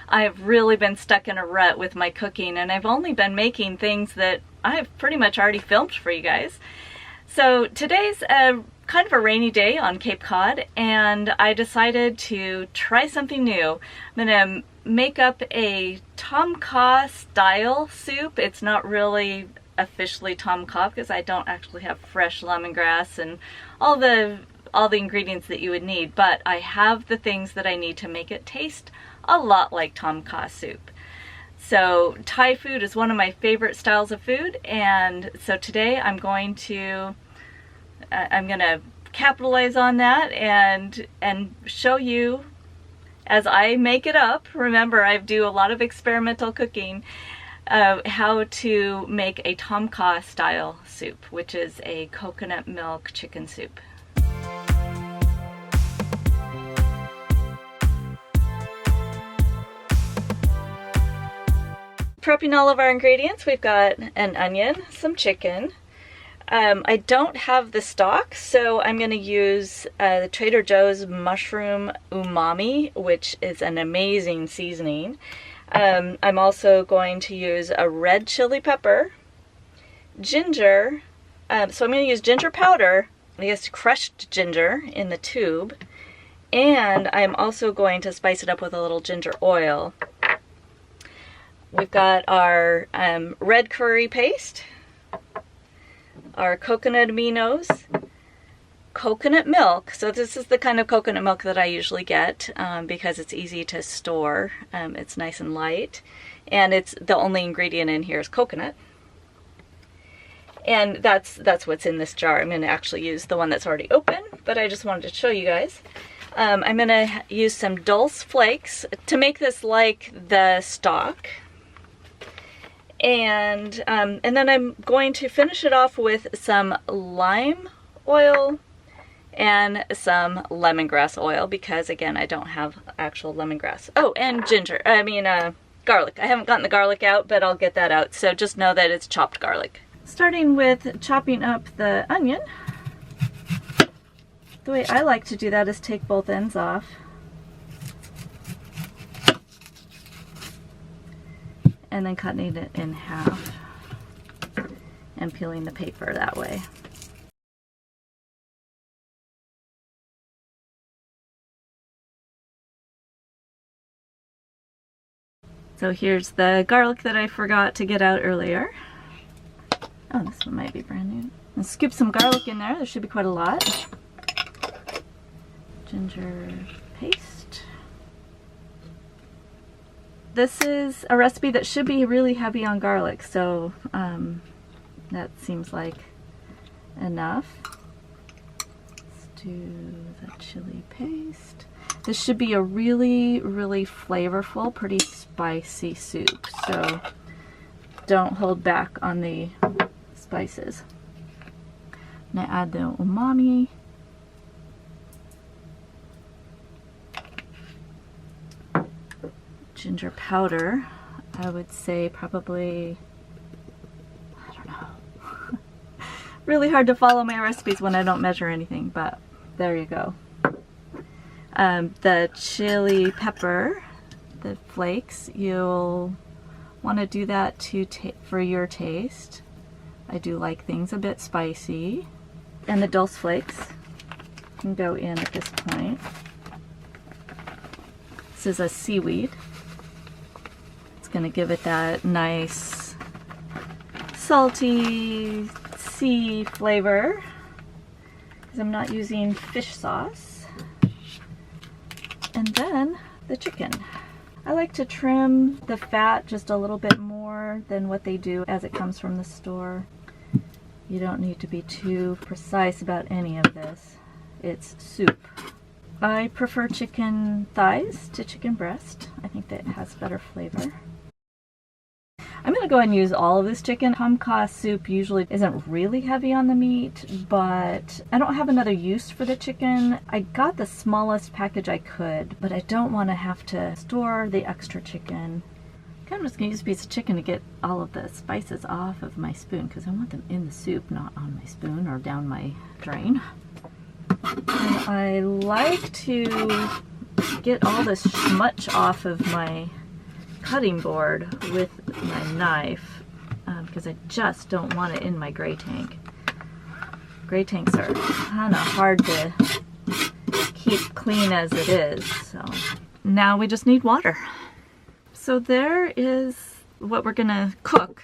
I've really been stuck in a rut with my cooking, and I've only been making things that I've pretty much already filmed for you guys. So today's kind of a rainy day on Cape Cod, and I decided to try something new. I'm gonna make up a Tom Kha style soup. It's not really officially Tom Kha because I don't actually have fresh lemongrass and all the ingredients that you would need, but I have the things that I need to make it taste a lot like Tom Kha soup. So Thai food is one of my favorite styles of food, and so today I'm gonna capitalize on that and show you as I make it up. Remember, I do a lot of experimental cooking, how to make a Tom Kha style soup, which is a coconut milk chicken soup. Prepping all of our ingredients, we've got an onion, some chicken. I don't have the stock, so I'm going to use the Trader Joe's mushroom umami, which is an amazing seasoning. I'm also going to use a red chili pepper, ginger, so I'm going to use ginger powder, I guess crushed ginger in the tube, and I'm also going to spice it up with a little ginger oil. We've got our red curry paste, our coconut aminos, coconut milk. So this is the kind of coconut milk that I usually get because it's easy to store. It's nice and light, and it's the only ingredient in here is coconut. And that's what's in this jar. I'm going to actually use the one that's already open, but I just wanted to show you guys. I'm going to use some Dulse flakes to make this like the stock. And then I'm going to finish it off with some lime oil and some lemongrass oil because, again, I don't have actual lemongrass. Oh, and garlic. I haven't gotten the garlic out, but I'll get that out. So just know that it's chopped garlic. Starting with chopping up the onion. The way I like to do that is take both ends off. And then cutting it in half and peeling the paper that way. So here's the garlic that I forgot to get out earlier. Oh, this one might be brand new. And scoop some garlic in there. There should be quite a lot. Ginger paste. This is a recipe that should be really heavy on garlic, so that seems like enough. Let's do the chili paste. This should be a really, really flavorful, pretty spicy soup, so don't hold back on the spices. I'm gonna add the umami. Ginger powder, I would say probably, I don't know. Really hard to follow my recipes when I don't measure anything, but there you go. The chili pepper, the flakes, you'll want to do that for your taste. I do like things a bit spicy. And the Dulse flakes can go in at this point. This is a seaweed. Going to give it that nice salty sea flavor because I'm not using fish sauce. And then the chicken. I like to trim the fat just a little bit more than what they do as it comes from the store. You don't need to be too precise about any of this. It's soup. I prefer chicken thighs to chicken breast. I think that has better flavor. I'm going to go ahead and use all of this chicken. Tom Kha soup usually isn't really heavy on the meat, but I don't have another use for the chicken. I got the smallest package I could, but I don't want to have to store the extra chicken. I'm just going to use a piece of chicken to get all of the spices off of my spoon because I want them in the soup, not on my spoon or down my drain. And I like to get all this schmutz off of my cutting board with my knife because I just don't want it in my gray tank. Gray tanks are kind of hard to keep clean as it is. So now we just need water. So there is what we're gonna cook.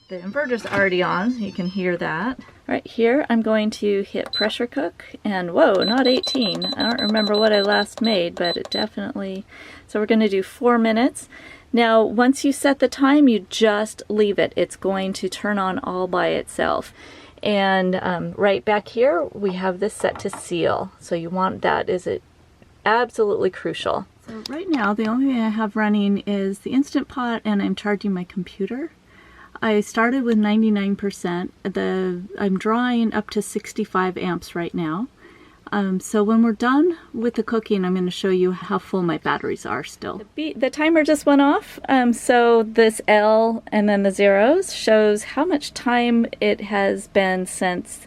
The inverter's already on, you can hear that. Right here, I'm going to hit pressure cook, and whoa, not 18. I don't remember what I last made, but it definitely, so we're gonna do 4 minutes. Now, once you set the time, you just leave it. It's going to turn on all by itself. And right back here, we have this set to seal. So you want that, is it absolutely crucial. So right now, the only thing I have running is the Instant Pot, and I'm charging my computer. I started with 99%. I'm drawing up to 65 amps right now. So when we're done with the cooking, I'm going to show you how full my batteries are still. The timer just went off, so this L and then the zeros shows how much time it has been since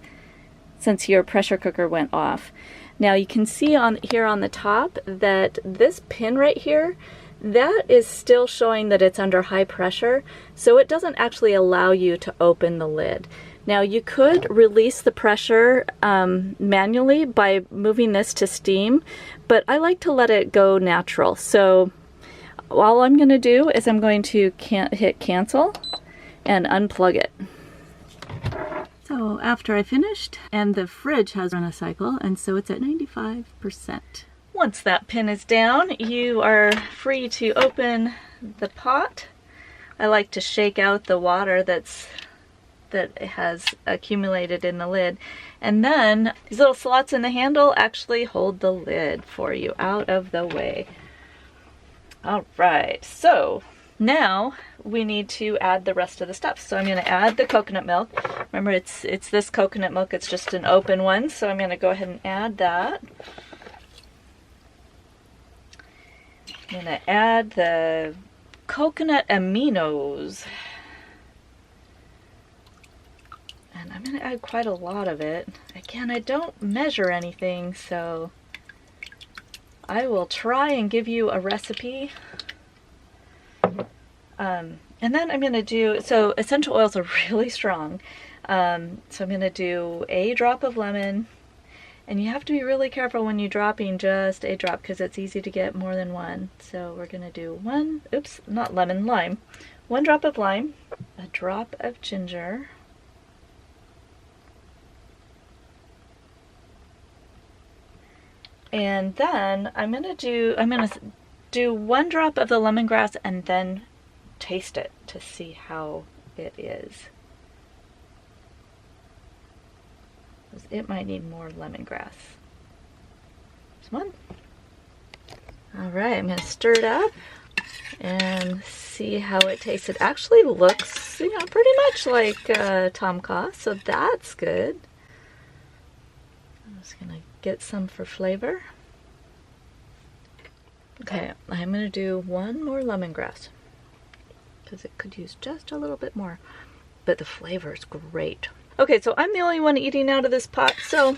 your pressure cooker went off. Now you can see here on the top that this pin right here, that is still showing that it's under high pressure, so it doesn't actually allow you to open the lid. Now you could release the pressure manually by moving this to steam, but I like to let it go natural. So all I'm going to do is I'm going to hit cancel and unplug it. So after I finished, and the fridge has run a cycle, and so it's at 95%. Once that pin is down, you are free to open the pot. I like to shake out the water that has accumulated in the lid. And then these little slots in the handle actually hold the lid for you out of the way. All right, so now we need to add the rest of the stuff. So I'm going to add the coconut milk. Remember, it's this coconut milk, it's just an open one, so I'm going to go ahead and add that. I'm going to add the coconut aminos. And I'm going to add quite a lot of it. Again, I don't measure anything, so I will try and give you a recipe. And then I'm going to do, so essential oils are really strong. So I'm going to do a drop of lemon. And you have to be really careful when you're dropping just a drop because it's easy to get more than one. So we're going to do lime. 1 drop of lime, a drop of ginger, and then I'm going to do 1 drop of the lemongrass and then taste it to see how it is. It might need more lemongrass. There's 1. All right, I'm going to stir it up and see how it tastes. It actually looks, pretty much like Tom Kha, so that's good. I'm just going to get some for flavor. Okay, I'm going to do 1 more lemongrass because it could use just a little bit more, but the flavor is great. Okay, so I'm the only one eating out of this pot, so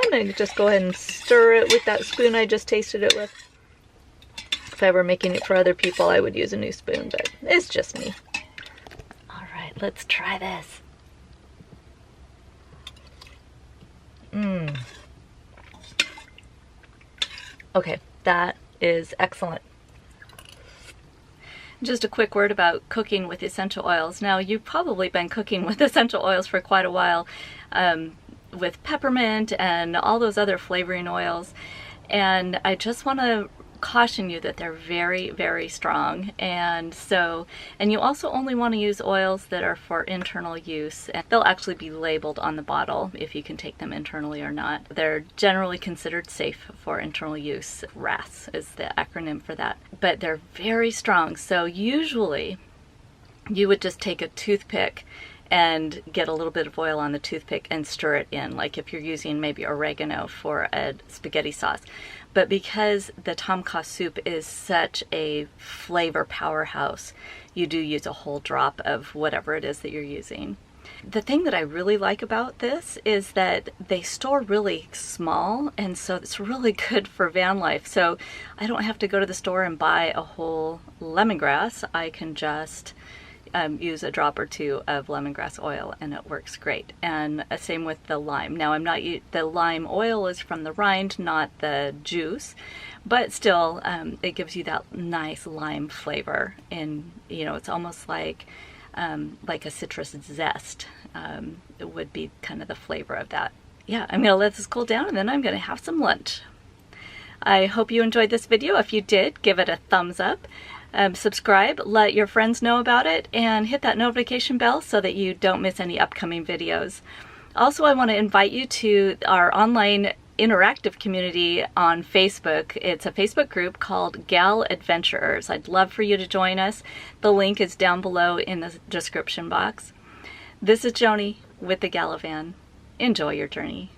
I'm going to just go ahead and stir it with that spoon I just tasted it with. If I were making it for other people, I would use a new spoon, but it's just me. All right, let's try this. Okay, that is excellent. Just a quick word about cooking with essential oils. Now, you've probably been cooking with essential oils for quite a while, with peppermint and all those other flavoring oils. And I just want to caution you that they're very, very strong. And you also only want to use oils that are for internal use. And they'll actually be labeled on the bottle if you can take them internally or not. They're generally considered safe for internal use. RAS is the acronym for that. But they're very strong. So usually you would just take a toothpick and get a little bit of oil on the toothpick and stir it in, like if you're using maybe oregano for a spaghetti sauce. But because the Tom Kha soup is such a flavor powerhouse, you do use a whole drop of whatever it is that you're using. The thing that I really like about this is that they store really small, and so it's really good for van life. So I don't have to go to the store and buy a whole lemongrass. I can just use a drop or two of lemongrass oil and it works great. And same with the lime. Now the lime oil is from the rind, not the juice, but still it gives you that nice lime flavor, and you know, it's almost like a citrus zest. It would be kind of the flavor of that. Yeah, I'm gonna let this cool down and then I'm gonna have some lunch. I hope you enjoyed this video. If you did, give it a thumbs up. Subscribe, let your friends know about it, and hit that notification bell so that you don't miss any upcoming videos. Also, I want to invite you to our online interactive community on Facebook. It's a Facebook group called Gal Adventurers. I'd love for you to join us. The link is down below in the description box. This is Joni with The Galavan. Enjoy your journey.